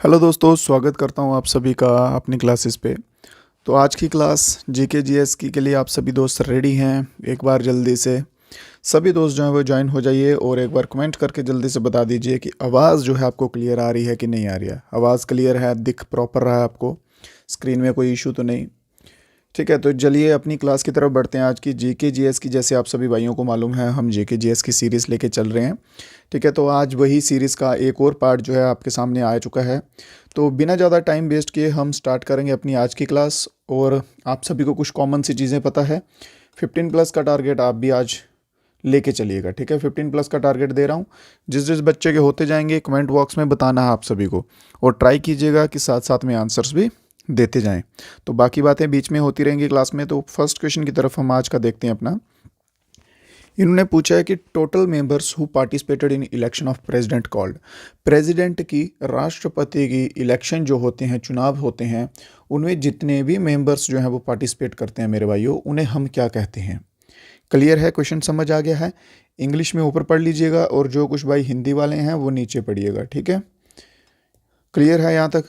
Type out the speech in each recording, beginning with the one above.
Hello दोस्तों, स्वागत करता हूं आप सभी का अपनी क्लासेस पे। तो आज की क्लास जीके जीएस की के लिए आप सभी दोस्त रेडी हैं? एक बार जल्दी से सभी दोस्त जो हैं वो ज्वाइन हो जाइए और एक बार कमेंट करके जल्दी से बता दीजिए कि आवाज़ जो है आपको क्लियर आ रही है कि नहीं आ रही है। आवाज़ क्लियर है, दिख प्रॉपर रहा है आपको, स्क्रीन में कोई इशू तो नहीं? ठीक है, तो चलिए अपनी क्लास की तरफ बढ़ते हैं। आज की जीके जीएस की, जैसे आप सभी भाइयों को मालूम है, हम जीके जीएस की सीरीज़ लेके चल रहे हैं। ठीक है, तो आज वही सीरीज़ का एक और पार्ट जो है आपके सामने आ चुका है। तो बिना ज़्यादा टाइम वेस्ट किए हम स्टार्ट करेंगे अपनी आज की क्लास। और आप सभी को कुछ कॉमन सी चीज़ें पता है। 15+ का टारगेट आप भी आज लेके चलिएगा। ठीक है, 15+ का टारगेट दे रहा हूँ। जिस जिस बच्चे के होते जाएंगे कमेंट बॉक्स में बताना है आप सभी को, और ट्राई कीजिएगा कि साथ साथ में आंसर्स भी देते जाएं। तो बाकी बातें बीच में होती रहेंगी क्लास में। तो फर्स्ट क्वेश्चन की तरफ हम आज का देखते हैं अपना। इन्होंने पूछा है कि total members who participated in election of president called. President की, राष्ट्रपति की इलेक्शन जो होते हैं, चुनाव होते हैं, उनमें जितने भी मेंबर्स जो हैं वो पार्टिसिपेट करते हैं मेरे भाइयों, उन्हें हम क्या कहते हैं? क्लियर है? क्वेश्चन समझ आ गया है? इंग्लिश में ऊपर पढ़ लीजिएगा और जो कुछ भाई हिंदी वाले हैं वो नीचे पढ़िएगा। ठीक है, क्लियर है यहाँ तक?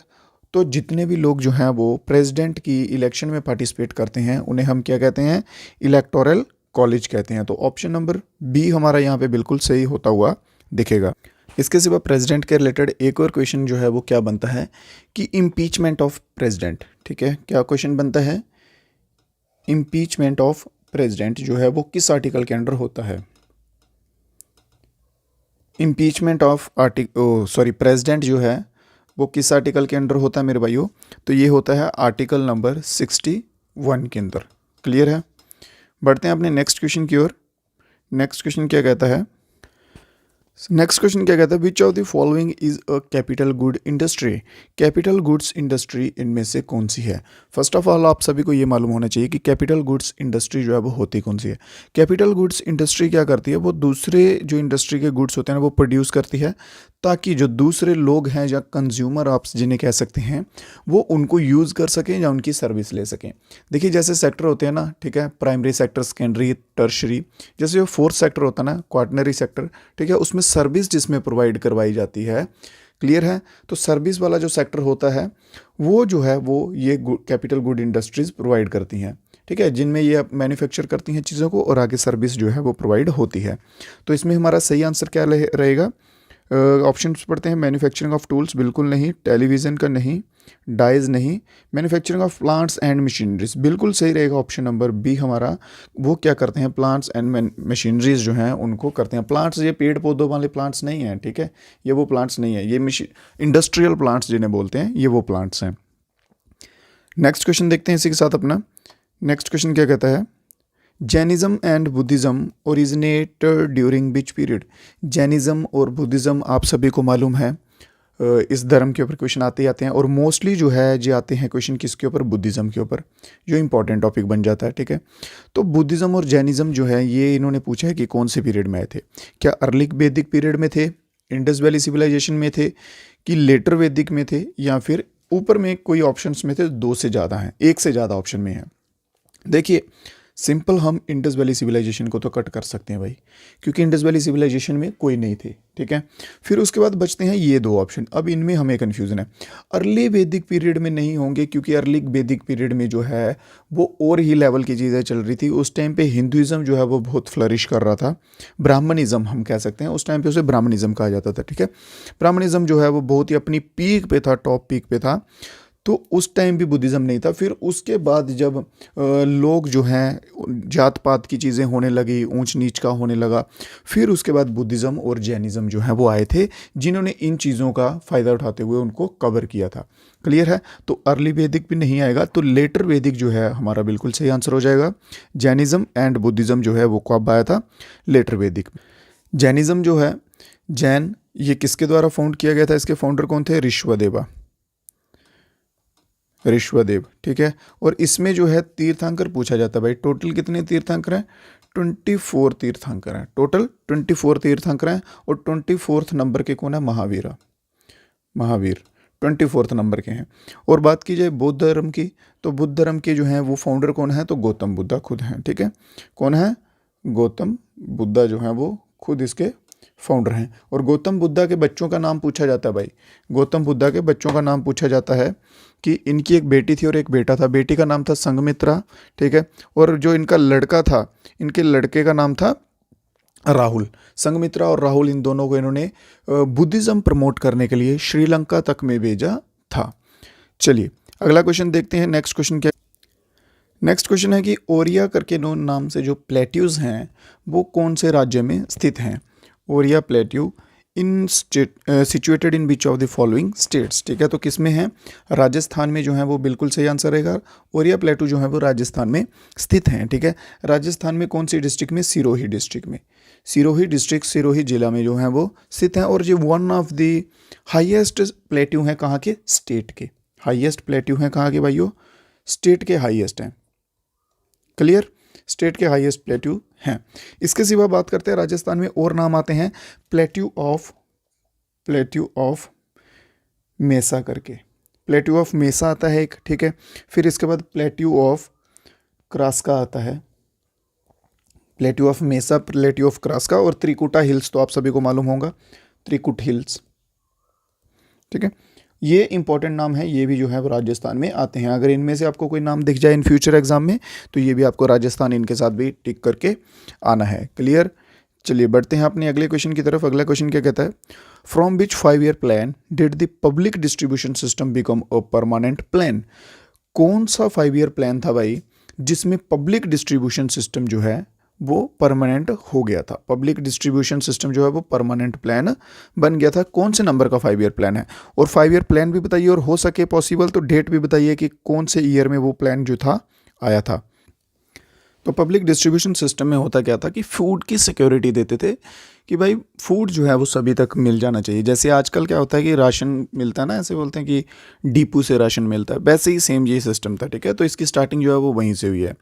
तो जितने भी लोग जो हैं वो प्रेसिडेंट की इलेक्शन में पार्टिसिपेट करते हैं उन्हें हम क्या कहते हैं? इलेक्टोरल कॉलेज कहते हैं। तो ऑप्शन नंबर बी हमारा यहाँ पे बिल्कुल सही होता हुआ दिखेगा। इसके सिवा प्रेसिडेंट के रिलेटेड एक और क्वेश्चन जो है वो क्या बनता है कि इम्पीचमेंट ऑफ प्रेसिडेंट। ठीक है, क्या क्वेश्चन बनता है? इम्पीचमेंट ऑफ प्रेसिडेंट जो है वो किस आर्टिकल के अंडर होता है? इम्पीचमेंट ऑफ प्रेसिडेंट जो है वो किस आर्टिकल के अंडर होता है मेरे भाइयों? तो ये होता है आर्टिकल नंबर 61 के अंदर। क्लियर है? बढ़ते हैं अपने नेक्स्ट क्वेश्चन की ओर। नेक्स्ट क्वेश्चन क्या कहता है? नेक्स्ट क्वेश्चन क्या कहता है? विच of the following is a capital good industry. Capital goods industry इनमें से कौन सी है? फर्स्ट ऑफ ऑल आप सभी को ये मालूम होना चाहिए कि कैपिटल गुड्स इंडस्ट्री जो है वो होती कौन सी है। कैपिटल गुड्स इंडस्ट्री क्या करती है? वो दूसरे जो इंडस्ट्री के गुड्स होते हैं वो प्रोड्यूस करती है, ताकि जो दूसरे लोग हैं या कंज्यूमर आप जिन्हें कह सकते हैं, वो उनको यूज़ कर सकें या उनकी सर्विस ले सकें। देखिए जैसे सेक्टर होते हैं ना, ठीक है, प्राइमरी सेक्टर, सेकेंडरी, टर्शरी, जैसे जो फोर्थ सेक्टर होता है ना, क्वार्टनरी सेक्टर, ठीक है, उसमें सर्विस जिसमें प्रोवाइड करवाई जाती है। क्लियर है? तो सर्विस वाला जो सेक्टर होता है वो जो है वो ये कैपिटल गुड इंडस्ट्रीज प्रोवाइड करती हैं। ठीक है, जिनमें ये मैन्युफैक्चर करती हैं चीज़ों को और आगे सर्विस जो है वो प्रोवाइड होती है। तो इसमें हमारा सही आंसर क्या रहेगा? ऑप्शंस पढ़ते हैं। मैन्युफैक्चरिंग ऑफ टूल्स बिल्कुल नहीं, टेलीविज़न का नहीं, डाइज नहीं, manufacturing of plants and machineries बिल्कुल सही रहेगा। ऑप्शन नंबर बी हमारा। वो क्या करते हैं? प्लांट्स एंड मशीनरीज जो हैं उनको करते हैं। प्लांट्स ये पेड़ पौधों वाले प्लांट्स नहीं हैं, ठीक है, ये वो प्लांट्स नहीं है, ये इंडस्ट्रियल प्लांट्स जिन्हें बोलते हैं, ये वो प्लांट्स हैं। नेक्स्ट क्वेश्चन देखते हैं इसी के साथ अपना। नेक्स्ट क्वेश्चन क्या कहता है? Jainism and Buddhism originated during which period. Jainism और बुद्धिज़्म आप सभी को मालूम है, इस धर्म के ऊपर क्वेश्चन आते ही आते हैं, और मोस्टली जो है जो आते हैं क्वेश्चन किसके ऊपर? बुद्धिज़्म के ऊपर, जो इंपॉर्टेंट टॉपिक बन जाता है। ठीक है, तो बुद्धिज़्म और जैनिज़्म जो है ये इन्होंने पूछा है कि कौन से पीरियड में आए थे। क्या अर्ली वैदिक पीरियड में थे, इंडस वैली सिविलाइजेशन में थे, कि लेटर वैदिक में थे, या फिर ऊपर में कोई ऑप्शंस में थे? दो से ज़्यादा हैं, एक से ज़्यादा ऑप्शन में है। देखिए सिंपल हम इंडस वैली सिविलाइजेशन को तो कट कर सकते हैं भाई, क्योंकि इंडस वैली सिविलाइजेशन में कोई नहीं थे। ठीक है, फिर उसके बाद बचते हैं ये दो ऑप्शन। अब इनमें हमें कन्फ्यूज़न है। अर्ली वैदिक पीरियड में नहीं होंगे, क्योंकि अर्ली वैदिक पीरियड में जो है वो और ही लेवल की चीज़ें चल रही थी। उस टाइम पे हिंदुज़म जो है वो बहुत फ्लरिश कर रहा था। ब्राह्मणिज़म हम कह सकते हैं, उस टाइम पे उसे ब्राह्मणिज़म कहा जाता था। ठीक है, ब्राह्मणिज़म जो है वो बहुत ही अपनी पीक पे था, टॉप पीक पे था। तो उस टाइम भी बुद्धिज़्म नहीं था। फिर उसके बाद जब लोग जो हैं जात पात की चीज़ें होने लगी, ऊंच नीच का होने लगा, फिर उसके बाद बुद्धिज़्म और जैनिज़्म जो है वो आए थे, जिन्होंने इन चीज़ों का फ़ायदा उठाते हुए उनको कवर किया था। क्लियर है? तो अर्ली वैदिक भी नहीं आएगा, तो लेटर वैदिक जो है हमारा बिल्कुल सही आंसर हो जाएगा। जैनिज़्म एंड बुद्धिज़्म जो है वो कब आया था? लेटर वैदिक। जैनिज़्म जो है, जैन, ये किसके द्वारा फाउंड किया गया था? इसके फाउंडर कौन थे? ऋषभदेव। ऋषभदेव। ठीक है, और इसमें जो है तीर्थंकर पूछा जाता है भाई। टोटल कितने तीर्थंकर हैं? 24 तीर्थंकर हैं। टोटल 24 तीर्थंकर हैं, और 24th नंबर के कौन है? महावीर। महावीर 24th नंबर के हैं। और बात की जाए बौद्ध धर्म की, तो बुद्ध धर्म के जो हैं वो फाउंडर कौन है? तो गौतम बुद्धा खुद हैं। ठीक है, कौन है? गौतम बुद्धा जो हैं वो खुद इसके फाउंडर हैं। और गौतम बुद्धा के बच्चों का नाम पूछा जाता है भाई, गौतम बुद्धा के बच्चों का नाम पूछा जाता है कि इनकी एक बेटी थी और एक बेटा था। बेटी का नाम था संघमित्रा, ठीक है, और जो इनका लड़का था, इनके लड़के का नाम था राहुल। संघमित्रा और राहुल, इन दोनों को इन्होंने बुद्धिज़्म प्रमोट करने के लिए श्रीलंका तक में भेजा था। चलिए अगला क्वेश्चन देखते हैं। नेक्स्ट क्वेश्चन क्या, नेक्स्ट क्वेश्चन है कि ओरिया करके नाम से जो प्लेट्यूज हैं वो कौन से राज्य में स्थित हैं। Oriya plateau in state situated in which of the following states, ठीक है, तो किस में है, राजस्थान में जो है वो बिल्कुल सही आंसर रहेगा। ओरिया प्लेट्यू जो है वो राजस्थान में स्थित हैं, ठीक है। राजस्थान में कौन सी डिस्ट्रिक्ट में, सिरोही डिस्ट्रिक्ट में, सिरोही डिस्ट्रिक्ट, सिरोही जिला में जो है वो स्थित हैं। और ये one of the highest plateau हैं कहाँ के, स्टेट के। हाईएस्ट प्लेट्यू हैं कहाँ के भाइयों, स्टेट के हाईएस्ट हैं। क्लियर, स्टेट के हाईएस्ट प्लेट्यू हैं। इसके सिवा बात करते हैं राजस्थान में और नाम आते हैं प्लेट्यू ऑफ मेसा करके, प्लेट्यू ऑफ मेसा आता है एक, ठीक है। फिर इसके बाद प्लेट्यू ऑफ क्रास्का आता है, प्लेट्यू ऑफ मेसा, प्लेट्यू ऑफ क्रास्का, और त्रिकुटा हिल्स तो आप सभी को मालूम होगा, त्रिकुट हिल्स, ठीक है। ये इंपॉर्टेंट नाम है, ये भी जो है वो राजस्थान में आते हैं। अगर इनमें से आपको कोई नाम दिख जाए इन फ्यूचर एग्जाम में तो ये भी आपको राजस्थान इनके साथ भी टिक करके आना है। क्लियर, चलिए बढ़ते हैं अपने अगले क्वेश्चन की तरफ। अगला क्वेश्चन क्या कहता है, from which 5-year plan did the public distribution system become a permanent plan. कौन सा 5-year प्लान था भाई जिसमें पब्लिक डिस्ट्रीब्यूशन सिस्टम जो है वो परमानेंट हो गया था। पब्लिक डिस्ट्रीब्यूशन सिस्टम जो है वो परमानेंट प्लान बन गया था। कौन से नंबर का 5-year प्लान है, और 5-year प्लान भी बताइए, और हो सके पॉसिबल तो डेट भी बताइए कि कौन से ईयर में वो प्लान जो था आया था। तो पब्लिक डिस्ट्रीब्यूशन सिस्टम में होता क्या था कि फूड की सिक्योरिटी देते थे कि भाई फूड जो है वो सभी तक मिल जाना चाहिए। जैसे आजकल क्या होता है कि राशन मिलता है ना, ऐसे बोलते हैं कि डिपू से राशन मिलता है, वैसे ही सेम ये सिस्टम था, ठीक है। तो इसकी स्टार्टिंग जो है वो वहीं से हुई है।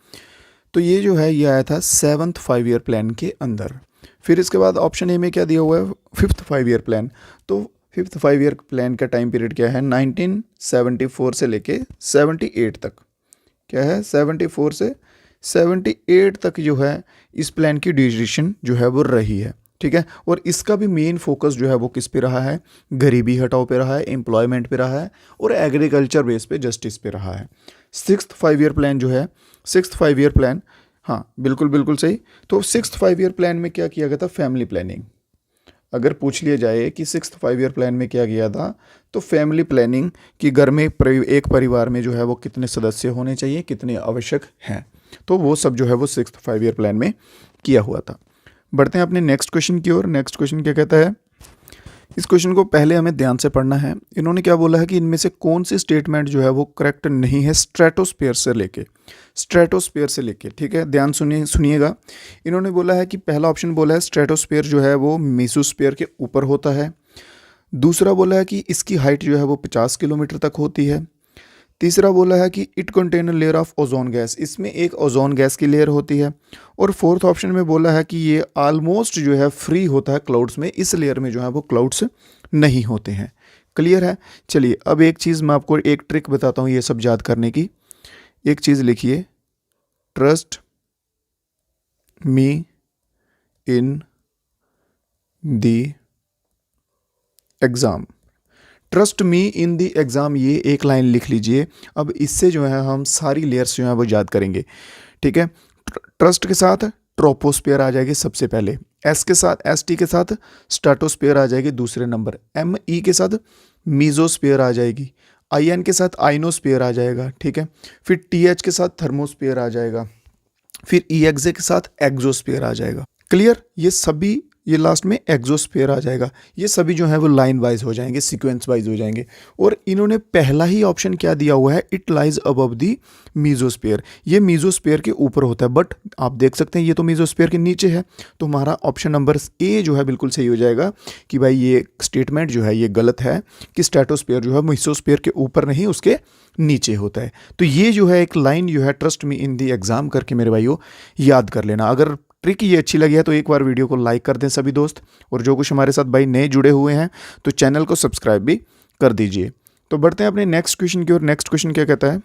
तो ये जो है ये आया था 7th 5-year प्लान के अंदर। फिर इसके बाद ऑप्शन ए में क्या दिया हुआ है, 5th 5-year प्लान। तो 5th 5-year प्लान का टाइम पीरियड क्या है, 1974 से लेके 78 तक। क्या है, 74 से 78 तक जो है इस प्लान की ड्यूरेशन जो है वो रही है, ठीक है। और इसका भी मेन फोकस जो है वो किस पे रहा है, गरीबी हटाओ पे रहा है, एम्प्लॉयमेंट पे रहा है, और एग्रीकल्चर बेस पे जस्टिस पे रहा है। 6th 5-year प्लान जो है, 6th 5-year प्लान, हाँ बिल्कुल बिल्कुल सही। तो 6th 5-year प्लान में क्या किया गया था, फैमिली प्लानिंग। अगर पूछ लिया जाए कि 6th 5-year प्लान में क्या किया था, तो फैमिली प्लानिंग कि घर में एक परिवार में जो है वो कितने सदस्य होने चाहिए, कितने आवश्यक हैं, तो वो सब जो है वो 6th 5-year प्लान में किया हुआ था। बढ़ते हैं अपने नेक्स्ट क्वेश्चन की ओर। नेक्स्ट क्वेश्चन क्या कहता है, इस क्वेश्चन को पहले हमें ध्यान से पढ़ना है। इन्होंने क्या बोला है कि इनमें से कौन सी स्टेटमेंट जो है वो करेक्ट नहीं है स्ट्रेटोस्फीयर से लेके, स्ट्रेटोस्फीयर से लेके, ठीक है, ध्यान सुनिएगा। इन्होंने बोला है कि पहला ऑप्शन बोला है स्ट्रेटोस्फीयर जो है वो मेसोस्फीयर के ऊपर होता है। दूसरा बोला है कि इसकी हाइट जो है वो 50 किलोमीटर तक होती है। तीसरा बोला है कि it contain layer of ozone gas, इसमें एक ओजोन गैस की लेयर होती है। और फोर्थ ऑप्शन में बोला है कि ये ऑलमोस्ट जो है फ्री होता है क्लाउड्स में, इस लेयर में जो है वो क्लाउड्स नहीं होते हैं। क्लियर है, चलिए अब एक चीज़ मैं आपको एक ट्रिक बताता हूँ ये सब याद करने की। एक चीज़ लिखिए, trust me in the exam, trust me in the exam, ये एक लाइन लिख लीजिए। अब इससे जो है हम सारी लेयर्स जो है वो याद करेंगे, ठीक है। ट्रस्ट के साथ ट्रोपोस्फीयर आ जाएगी सबसे पहले, एस के साथ एस टी के साथ स्ट्रेटोस्फीयर आ जाएगी दूसरे नंबर, एम ई के साथ मीजोस्फीयर आ जाएगी, आई एन के साथ आइनोस्फीयर आ जाएगा, ठीक है। फिर टी एच के साथ थर्मोस्फीयर आ जाएगा, फिर ई एक्जे के साथ एक्जोस्फीयर आ जाएगा। क्लियर, ये सभी, ये लास्ट में एक्जोस्फीयर आ जाएगा। ये सभी जो है वो लाइन वाइज हो जाएंगे, सीक्वेंस वाइज हो जाएंगे। और इन्होंने पहला ही ऑप्शन क्या दिया हुआ है, it lies above the mesosphere, ये मीजोस्फीयर के ऊपर होता है, बट आप देख सकते हैं ये तो मीजोस्फीयर के नीचे है। तो हमारा ऑप्शन नंबर ए जो है बिल्कुल सही हो जाएगा कि भाई ये स्टेटमेंट जो है ये गलत है कि स्ट्रेटोस्फीयर जो है मीजोस्फीयर के ऊपर नहीं उसके नीचे होता है। तो ये जो है एक लाइन जो है trust me in the exam करके मेरे भाइयों याद कर लेना। अगर ट्रिक ये अच्छी लगी है तो एक बार वीडियो को लाइक कर दें सभी दोस्त, और जो कुछ हमारे साथ भाई नए जुड़े हुए हैं तो चैनल को सब्सक्राइब भी कर दीजिए। तो बढ़ते हैं अपने नेक्स्ट क्वेश्चन की ओर। नेक्स्ट क्वेश्चन क्या कहता है,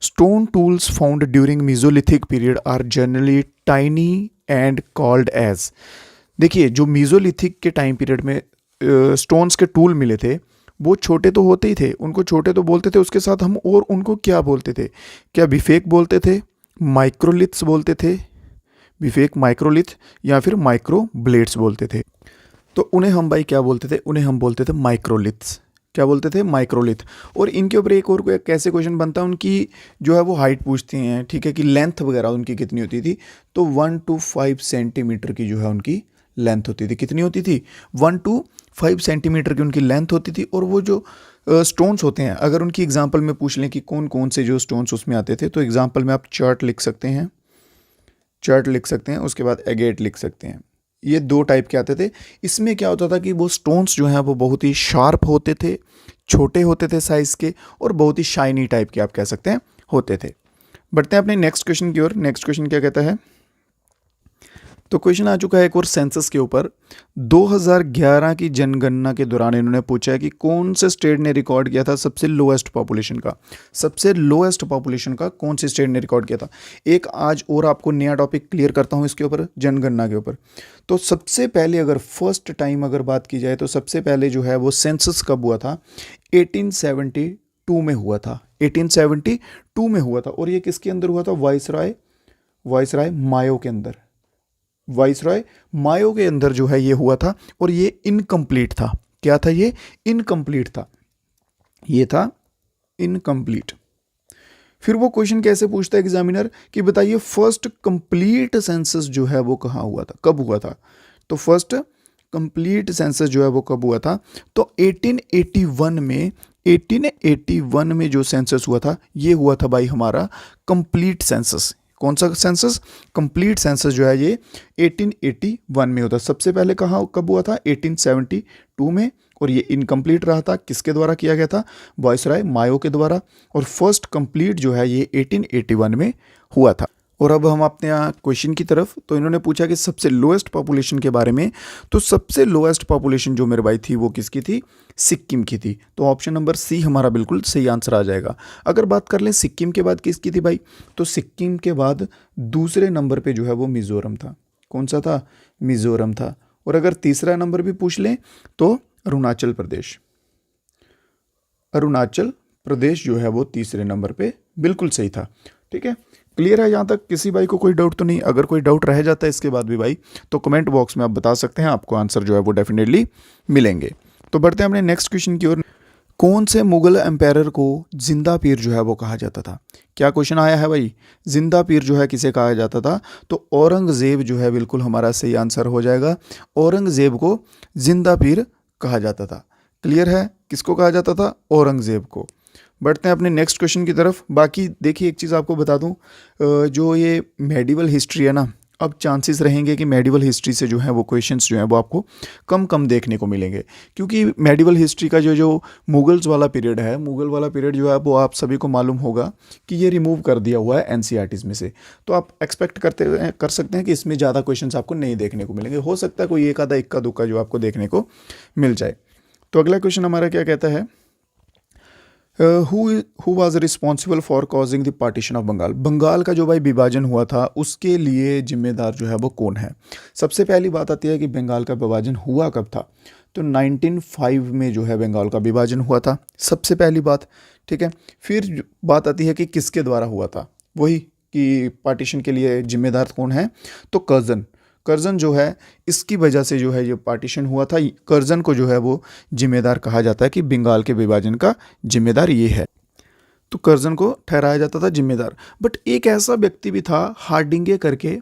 stone tools found during mesolithic period are generally tiny and called as. देखिए जो मीज़ोलिथिक के टाइम पीरियड में स्टोन्स के टूल मिले थे वो छोटे तो होते ही थे, उनको छोटे तो बोलते थे, उसके साथ हम और उनको क्या बोलते थे, क्या बिफेक बोलते थे, माइक्रोलिथ्स बोलते थे, बिफेक माइक्रोलिथ, या फिर माइक्रो ब्लेड्स बोलते थे। तो उन्हें हम भाई क्या बोलते थे, उन्हें हम बोलते थे माइक्रोलिथ्स। क्या बोलते थे, माइक्रोलिथ। और इनके ऊपर एक और कैसे क्वेश्चन बनता है, उनकी जो है वो हाइट पूछती हैं, ठीक है, कि लेंथ वगैरह उनकी कितनी होती थी, तो 1 to 5 सेंटीमीटर की जो है उनकी लेंथ होती थी। कितनी होती थी, 1 to 5 सेंटीमीटर की उनकी लेंथ होती थी। और वो जो स्टोन्स होते हैं, अगर उनकी एग्जाम्पल में पूछ लें कि कौन कौन से जो स्टोन्स उसमें आते थे, तो एग्जाम्पल में आप चार्ट लिख सकते हैं, चार्ट लिख सकते हैं, उसके बाद एगेट लिख सकते हैं। ये 2 टाइप के आते थे। इसमें क्या होता था कि वो स्टोन्स जो हैं वो बहुत ही शार्प होते थे, छोटे होते थे साइज़ के, और बहुत ही शाइनी टाइप के आप कह सकते हैं होते थे। बढ़ते हैं अपने नेक्स्ट क्वेश्चन की ओर। नेक्स्ट क्वेश्चन क्या कहता है, तो क्वेश्चन आ चुका है एक और सेंसस के ऊपर। 2011 की जनगणना के दौरान इन्होंने पूछा है कि कौन से स्टेट ने रिकॉर्ड किया था सबसे लोएस्ट पॉपुलेशन का, सबसे लोएस्ट पॉपुलेशन का कौन से स्टेट ने रिकॉर्ड किया था। एक आज और आपको नया टॉपिक क्लियर करता हूँ इसके ऊपर, जनगणना के ऊपर। तो सबसे पहले अगर फर्स्ट टाइम अगर बात की जाए तो सबसे पहले जो है वो सेंसस कब हुआ था, 1872 में हुआ था, 1872 में हुआ था। और ये किसके अंदर हुआ था, वाइसराय मायो के अंदर, वाइसरॉय मायो के अंदर जो है ये हुआ था। और ये इनकम्प्लीट था। क्या था ये, इनकम्प्लीट था, ये था इनकम्प्लीट। फिर वो क्वेश्चन कैसे पूछता है एग्जामिनर कि बताइए फर्स्ट कंप्लीट सेंसस जो है वो कहाँ हुआ था, कब हुआ था। तो फर्स्ट कंप्लीट सेंसस जो है वो कब हुआ था, तो 1881 में जो सेंसस हुआ था ये हुआ था भाई हमारा कंप्लीट सेंसस। कौन सा सेंसस, कंप्लीट सेंसस जो है ये 1881 में होता। सबसे पहले कहाँ कब हुआ था, 1872 में। और ये इनकम्प्लीट रहा था, किसके द्वारा किया गया था, वाइसराय मायो के द्वारा। और फर्स्ट कंप्लीट जो है ये 1881 में हुआ था। और अब हम अपने यहाँ क्वेश्चन की तरफ। तो इन्होंने पूछा कि सबसे लोएस्ट पॉपुलेशन के बारे में। तो सबसे लोएस्ट पॉपुलेशन जो मेरे भाई थी वो किसकी थी, सिक्किम की थी। तो ऑप्शन नंबर सी हमारा बिल्कुल सही आंसर आ जाएगा। अगर बात कर लें सिक्किम के बाद किसकी थी भाई, तो सिक्किम के बाद दूसरे नंबर पे जो है वो मिज़ोरम था। कौन सा था, मिज़ोरम था। और अगर तीसरा नंबर भी पूछ लें तो अरुणाचल प्रदेश, अरुणाचल प्रदेश जो है वो तीसरे नंबर पे बिल्कुल सही था। ठीक है, क्लियर है यहाँ तक, किसी भाई को कोई डाउट तो नहीं। अगर कोई डाउट रह जाता है इसके बाद भी भाई तो कमेंट बॉक्स में आप बता सकते हैं, आपको आंसर जो है वो डेफिनेटली मिलेंगे। तो बढ़ते हैं अपने नेक्स्ट क्वेश्चन की ओर। कौन से मुगल एम्पायर को जिंदा पीर जो है वो कहा जाता था। क्या क्वेश्चन आया है भाई, जिंदा पीर जो है किसे कहा जाता था, तो औरंगजेब जो है बिल्कुल हमारा सही आंसर हो जाएगा। औरंगजेब को जिंदा पीर कहा जाता था। क्लियर है, किसको कहा जाता था, औरंगजेब को। बढ़ते हैं अपने नेक्स्ट क्वेश्चन की तरफ। बाकी देखिए एक चीज़ आपको बता दूं, जो ये मेडिवल हिस्ट्री है ना, अब चांसेस रहेंगे कि मेडिवल हिस्ट्री से जो है वो क्वेश्चंस जो हैं वो आपको कम कम देखने को मिलेंगे। क्योंकि मेडिवल हिस्ट्री का जो मुगल्स वाला पीरियड है, मुगल वाला पीरियड जो है वो आप सभी को मालूम होगा कि ये रिमूव कर दिया हुआ है एनसीईआरटीज़ में से। तो आप एक्सपेक्ट कर सकते हैं कि इसमें ज़्यादा क्वेश्चंस आपको नहीं देखने को मिलेंगे। हो सकता है कोई एक आधा इक्का दुक्का जो आपको देखने को मिल जाए। तो अगला क्वेश्चन हमारा क्या कहता है, who was responsible for causing the partition of Bengal. Bengal का जो भाई विभाजन हुआ था उसके लिए जिम्मेदार जो है वो कौन है। सबसे पहली बात आती है कि बंगाल का विभाजन हुआ कब था, तो 1905 में जो है बंगाल का विभाजन हुआ था, सबसे पहली बात। ठीक है, फिर बात आती है कि किसके द्वारा हुआ था, वही कि पार्टीशन के लिए जिम्मेदार कौन है, तो कर्जन जो है इसकी वजह से जो है ये पार्टीशन हुआ था। कर्जन को जो है वो जिम्मेदार कहा जाता है कि बंगाल के विभाजन का जिम्मेदार ये है, तो कर्जन को ठहराया जाता था जिम्मेदार। बट एक ऐसा व्यक्ति भी था हार्डिंगे करके,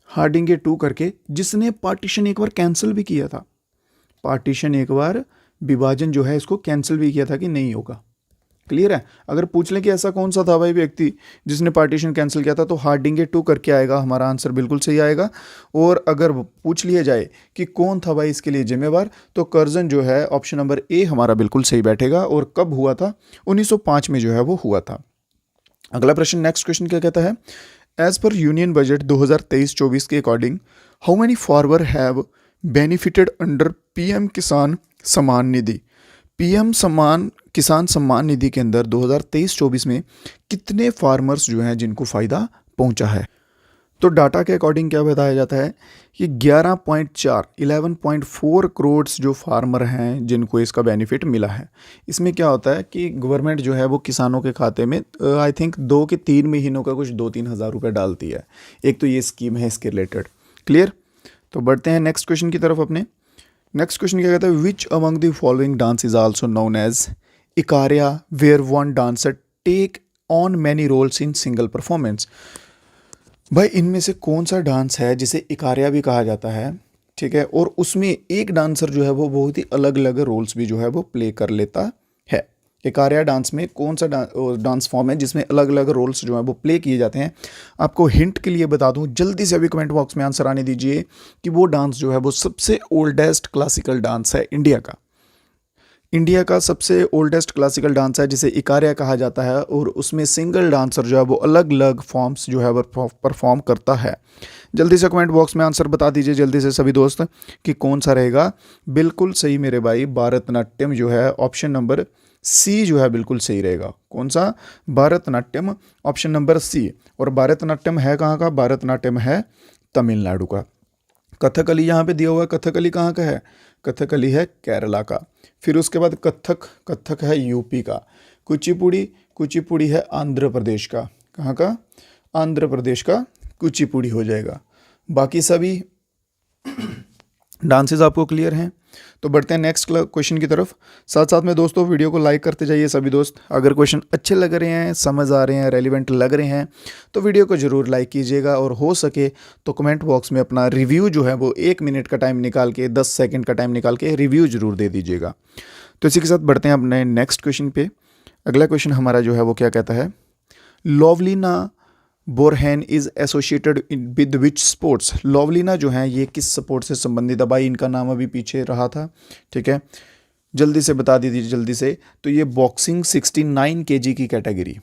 हार्डिंगे 2 करके, जिसने पार्टीशन एक बार कैंसिल भी किया था। पार्टीशन एक बार विभाजन जो है इसको कैंसिल भी किया था कि नहीं होगा। क्लियर है, अगर पूछ लें कि ऐसा कौन सा था भाई व्यक्ति जिसने पार्टीशन कैंसिल किया था, तो हार्डिंगे 2 करके आएगा, हमारा आंसर बिल्कुल सही आएगा। और अगर पूछ लिया जाए कि कौन था भाई इसके लिए जिम्मेवार, तो कर्जन जो है ऑप्शन नंबर ए हमारा बिल्कुल सही बैठेगा। और कब हुआ था, 1905 में जो है वो हुआ था। अगला प्रश्न, नेक्स्ट क्वेश्चन क्या कहता है, एज पर यूनियन बजट 2023-24 के according how many farmer have benefited under PM किसान सम्मान निधि। पीएम किसान सम्मान निधि के अंदर 2023-24 में कितने फार्मर्स जो हैं जिनको फ़ायदा पहुंचा है। तो डाटा के अकॉर्डिंग क्या बताया जाता है कि 11.4 करोड़ जो फार्मर हैं जिनको इसका बेनिफिट मिला है। इसमें क्या होता है कि गवर्नमेंट जो है वो किसानों के खाते में आई थिंक 2 के 3 महीनों का कुछ 2-3 हज़ार रुपये डालती है। एक तो ये स्कीम है इसके रिलेटेड। क्लियर। तो बढ़ते हैं नेक्स्ट क्वेश्चन की तरफ अपने। नेक्स्ट क्वेश्चन क्या कहता है, which among the following dance is also known as Ekaharya where one dancer take on many roles in single performance. भाई इनमें से कौन सा डांस है जिसे इकारिया भी कहा जाता है, ठीक है, और उसमें एक डांसर जो है वो बहुत ही अलग अलग रोल्स भी जो है वो प्ले कर लेता है। इकारिया डांस में कौन सा डांस फॉर्म है जिसमें अलग अलग रोल्स जो है वो प्ले किए जाते हैं। आपको हिंट के लिए बता दूं, जल्दी से अभी कमेंट बॉक्स में आंसर आने दीजिए कि वो डांस जो है वो सबसे ओल्डेस्ट क्लासिकल डांस है इंडिया का। इंडिया का सबसे ओल्डेस्ट क्लासिकल डांस है जिसे इकारिया कहा जाता है, और उसमें सिंगल डांसर जो है वो अलग अलग फॉर्म्स जो है वो परफॉर्म करता है। जल्दी से कमेंट बॉक्स में आंसर बता दीजिए जल्दी से सभी दोस्त कि कौन सा रहेगा। बिल्कुल सही मेरे भाई, भारतनाट्यम जो है ऑप्शन नंबर सी जो है बिल्कुल सही रहेगा। कौन सा? Bharatanatyam, option number C. और भारतनाट्यम है कहाँ का? भारतनाट्यम है तमिलनाडु का। कथकली यहाँ पे दिया हुआ है, कथकली कहाँ का है? कथकली है केरला का। फिर उसके बाद कथक है यूपी का। कुचिपुड़ी है आंध्र प्रदेश का। कहाँ का? आंध्र प्रदेश का कुचिपुड़ी हो जाएगा। बाकी सभी डांसेस आपको क्लियर हैं। तो बढ़ते हैं नेक्स्ट क्वेश्चन की तरफ। साथ साथ में दोस्तों वीडियो को लाइक करते जाइए सभी दोस्त। अगर क्वेश्चन अच्छे लग रहे हैं, समझ आ रहे हैं, रेलिवेंट लग रहे हैं तो वीडियो को ज़रूर लाइक कीजिएगा, और हो सके तो कमेंट बॉक्स में अपना रिव्यू जो है वो 1 मिनट का टाइम निकाल के, 10 सेकंड का टाइम निकाल के रिव्यू ज़रूर दे दीजिएगा। तो इसी के साथ बढ़ते हैं अपने नेक्स्ट क्वेश्चन पे। अगला क्वेश्चन हमारा जो है वो क्या कहता है, Lovlina Borgohain is associated with which sports. Lovlina जो है ये किस स्पोर्ट से संबंधित है? भाई इनका नाम अभी पीछे रहा था, ठीक है, जल्दी से बता दीजिए जल्दी से। तो ये बॉक्सिंग 69 केजी की कैटेगरी,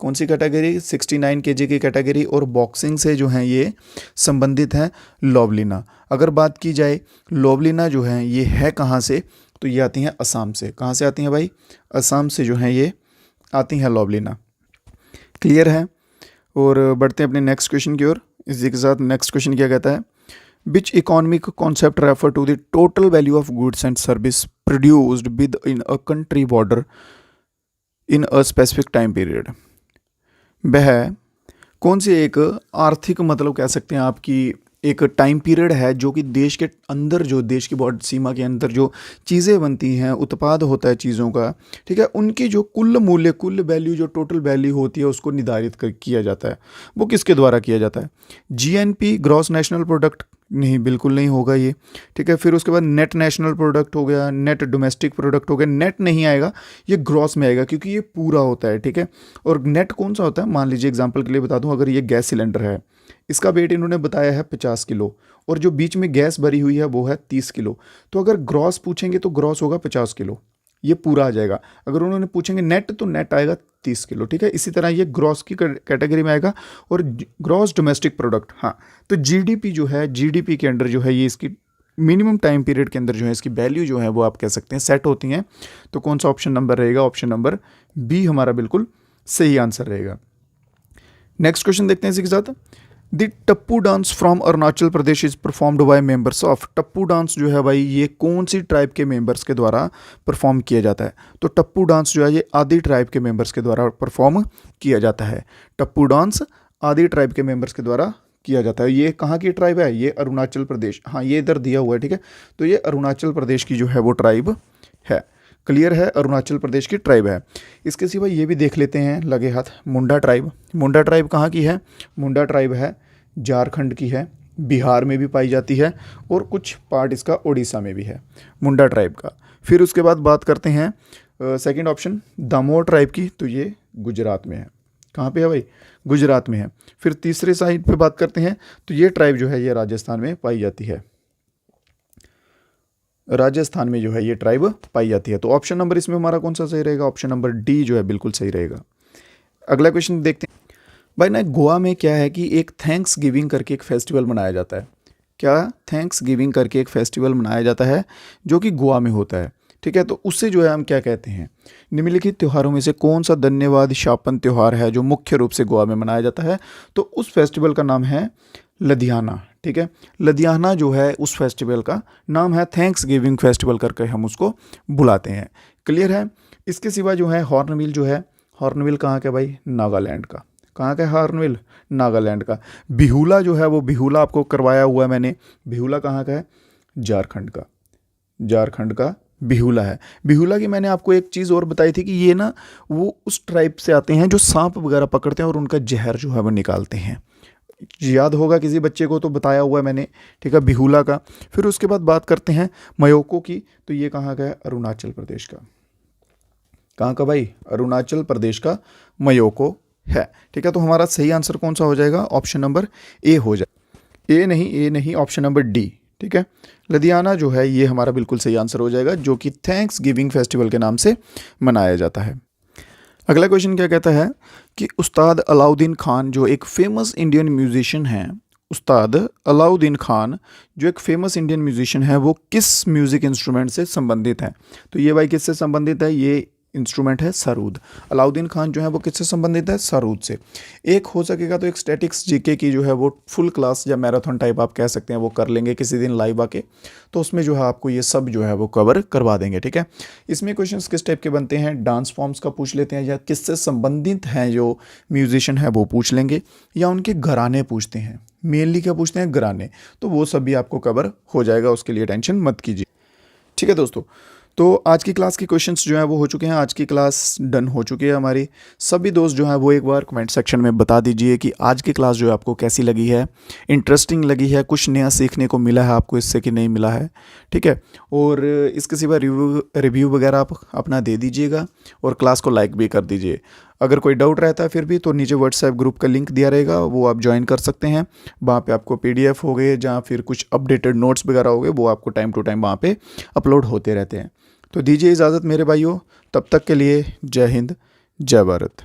कौन सी कैटेगरी? 69 केजी की कैटेगरी, और बॉक्सिंग से जो है ये संबंधित है लोवलिना। अगर बात की जाए लोवलिना जो है ये है कहाँ से, तो ये आती हैं असम से। कहाँ से आती हैं भाई? असम से जो है ये आती हैं लोवलिना। क्लियर है। और बढ़ते हैं अपने नेक्स्ट क्वेश्चन की ओर। इसी के साथ नेक्स्ट क्वेश्चन क्या कहता है, which economic concept refer to the total value of goods and service produced within a country border in a specific time period. वह कौन सी एक आर्थिक, मतलब कह सकते हैं आपकी एक टाइम पीरियड है जो कि देश के अंदर, जो देश की बॉर्डर सीमा के अंदर जो चीज़ें बनती हैं, उत्पाद होता है चीज़ों का, ठीक है, उनकी जो कुल मूल्य, कुल वैल्यू, जो टोटल वैल्यू होती है उसको निर्धारित किया जाता है। वो किसके द्वारा किया जाता है? GNP, gross national product? नहीं, बिल्कुल नहीं होगा ये, ठीक है। फिर उसके बाद नेट नेशनल प्रोडक्ट हो गया, नेट डोमेस्टिक प्रोडक्ट हो गया। नेट नहीं आएगा, ये ग्रॉस में आएगा क्योंकि ये पूरा होता है, ठीक है। और नेट कौन सा होता है? मान लीजिए एग्जांपल के लिए बता दूं, अगर ये गैस सिलेंडर है, इसका वेट इन्होंने बताया है 50 किलो, और जो बीच में गैस भरी हुई है वो है 30 किलो। तो अगर ग्रॉस पूछेंगे तो ग्रॉस होगा 50 किलो, ये पूरा आ जाएगा। अगर उन्होंने पूछेंगे नेट तो नेट आएगा 30 किलो, ठीक है। इसी तरह ये ग्रॉस की कैटेगरी में आएगा। और ग्रॉस डोमेस्टिक प्रोडक्ट, हाँ, तो जीडीपी जो है, जीडीपी के अंडर जो है ये इसकी मिनिमम टाइम पीरियड के अंदर जो है इसकी वैल्यू जो है वो आप कह सकते हैं सेट होती हैं। तो कौन सा ऑप्शन नंबर रहेगा? ऑप्शन नंबर बी हमारा बिल्कुल सही आंसर रहेगा। नेक्स्ट क्वेश्चन देखते हैं इसी के साथ। The Tappu dance from Arunachal Pradesh is performed by members of. Tappu dance जो है भाई ये कौन सी ट्राइब के मेंबर्स के द्वारा परफॉर्म किया जाता है? तो टप्पू डांस जो है ये आदि ट्राइब के मेंबर्स के द्वारा परफॉर्म किया जाता है। टप्पू डांस आदि ट्राइब के मेंबर्स के द्वारा किया जाता है। ये कहाँ की ट्राइब है? ये अरुणाचल प्रदेश, हाँ ये इधर दिया हुआ है, ठीक है। तो ये अरुणाचल प्रदेश की जो है वो ट्राइब है। क्लियर है, अरुणाचल प्रदेश की ट्राइब है। इसके सिवा ये भी देख लेते हैं लगे हाथ, मुंडा ट्राइब। मुंडा ट्राइब कहाँ की है? मुंडा ट्राइब है झारखंड की है, बिहार में भी पाई जाती है, और कुछ पार्ट इसका उड़ीसा में भी है, मुंडा ट्राइब का। फिर उसके बाद बात करते हैं सेकंड ऑप्शन दामोह ट्राइब की, तो ये गुजरात में है। कहाँ पे है भाई? गुजरात में है। फिर तीसरे साइड पे बात करते हैं तो ये ट्राइब जो है ये राजस्थान में पाई जाती है। राजस्थान में जो है ये ट्राइब पाई जाती है। तो ऑप्शन नंबर इसमें हमारा कौन सा सही रहेगा? ऑप्शन नंबर डी जो है बिल्कुल सही रहेगा। अगला क्वेश्चन देखते हैं भाई ना, गोवा में क्या है कि एक थैंक्स गिविंग करके एक फेस्टिवल मनाया जाता है। क्या? थैंक्स गिविंग करके एक फेस्टिवल मनाया जाता है जो कि गोवा में होता है। ठीक है, तो उससे जो है हम क्या कहते हैं, निम्नलिखित त्योहारों में से कौन सा धन्यवाद शापन त्यौहार है जो मुख्य रूप से गोवा में मनाया जाता है? तो उस फेस्टिवल का नाम है लदियाना। ठीक है, लदियाना जो है उस फेस्टिवल का नाम है, थैंक्स गिविंग फेस्टिवल करके हम उसको बुलाते हैं। क्लियर है। इसके सिवा जो है हॉर्नबिल जो है, हॉर्नबिल कहाँ का भाई? नागालैंड का। कहाँ का है हॉर्नबिल? नागालैंड का। बिहुला जो है वो बिहुला आपको करवाया हुआ है मैंने, बिहुला कहाँ का है? झारखंड का। झारखंड का बिहुला है। बिहुला की मैंने आपको एक चीज़ और बताई थी कि ये ना वो उस ट्राइब से आते हैं जो सांप वगैरह पकड़ते हैं और उनका जहर जो है वो निकालते हैं। याद होगा किसी बच्चे को तो बताया हुआ है मैंने, ठीक है, बिहुला का। फिर उसके बाद बात करते हैं मयोको की, तो ये कहाँ का है? अरुणाचल प्रदेश का। कहाँ का भाई? अरुणाचल प्रदेश का मयोको है। ठीक है, तो हमारा सही आंसर कौन सा हो जाएगा? ऑप्शन नंबर ए हो जाए, ए नहीं, ऑप्शन नंबर डी। ठीक है, लुधियाना जो है ये हमारा बिल्कुल सही आंसर हो जाएगा, जो कि थैंक्स गिविंग फेस्टिवल के नाम से मनाया जाता है। अगला क्वेश्चन क्या कहता है कि उस्ताद अलाउद्दीन खान जो एक फेमस इंडियन म्यूजिशियन हैं, उस्ताद अलाउद्दीन खान जो एक फेमस इंडियन म्यूजिशियन है, वो किस म्यूज़िक इंस्ट्रूमेंट से संबंधित हैं? तो ये भाई किससे संबंधित है? ये इंस्ट्रूमेंट है सरूद। अलाउद्दीन खान जो है वो किससे संबंधित है? सरूद से। एक हो सकेगा तो एक स्टैटिक्स जीके की जो है वो फुल क्लास या मैराथन टाइप आप कह सकते हैं, वो कर लेंगे किसी दिन लाइव आके, तो उसमें जो है आपको ये सब जो है वो कवर करवा देंगे। ठीक है, इसमें क्वेश्चंस किस टाइप के बनते हैं? डांस फॉर्म्स का पूछ लेते हैं, या किससे संबंधित हैं जो म्यूजिशियन है वो पूछ लेंगे, या उनके घराने पूछते हैं। मेनली क्या पूछते हैं? घराने। तो वो सब भी आपको कवर हो जाएगा, उसके लिए टेंशन मत कीजिए। ठीक है दोस्तों, तो आज की क्लास के क्वेश्चंस जो हैं वो हो चुके हैं, आज की क्लास डन हो चुकी है हमारी। सभी दोस्त जो हैं वो एक बार कमेंट सेक्शन में बता दीजिए कि आज की क्लास जो है आपको कैसी लगी है, इंटरेस्टिंग लगी है, कुछ नया सीखने को मिला है आपको इससे कि नहीं मिला है। ठीक है, और इसके सिवा रिव्यू वगैरह आप अपना दे दीजिएगा और क्लास को लाइक भी कर दीजिए। अगर कोई डाउट रहता है फिर भी तो नीचे व्हाट्सएप ग्रुप का लिंक दिया रहेगा, वो आप ज्वाइन कर सकते हैं। वहाँ पे आपको PDF हो गए जहाँ फिर कुछ अपडेटेड नोट्स वगैरह हो गए, वो आपको टाइम टू टाइम वहाँ पे अपलोड होते रहते हैं। तो दीजिए इजाज़त मेरे भाइयों, तब तक के लिए जय हिंद, जय भारत।